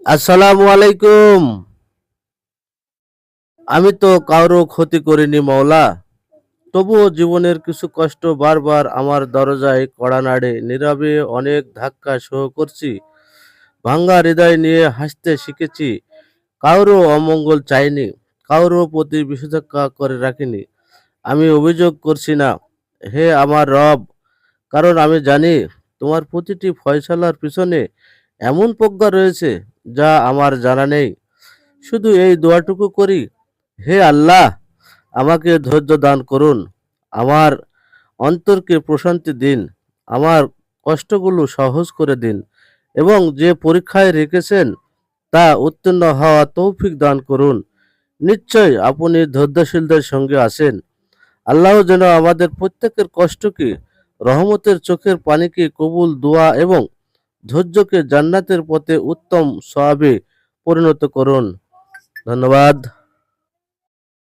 আসসালামু আলাইকুম। আমি তো কারো ক্ষতি করিনি মওলা, তবুও জীবনের কিছু কষ্ট বারবার আমার দরজায় কড়া নাড়ে। নীরবে অনেক ধাক্কা সহ করছি, ভাঙ্গা হৃদয় নিয়ে হাসতে শিখেছি। কারো অমঙ্গল চাইনি, কারো প্রতি বিষোদ্গার করে রাখিনি। আমি অভিযোগ করছি না, হে আমার রব, কারণ আমি জানি তোমার প্রতিটি ফয়সালার পিছনে এমন প্রজ্ঞা রয়েছে যা আমার জানা নেই। শুধু এই দোয়াটুকু করি, হে আল্লাহ, আমাকে ধৈর্য দান করুন, আমার অন্তরকে প্রশান্তি দিন, আমার কষ্টগুলো সহজ করে দিন, এবং যে পরীক্ষায় রেখেছেন তা উত্তীর্ণ হওয়া তৌফিক দান করুন। নিশ্চয় আপনি ধৈর্যশীলদের সঙ্গে আছেন। আল্লাহ যেন আমাদের প্রত্যেকের কষ্টকে, রহমতের চোখের পানিকে কবুল দোয়া এবং ধৈর্যকে জান্নাতের পথে উত্তম সওয়াবে পরিণত করুন। ধন্যবাদ।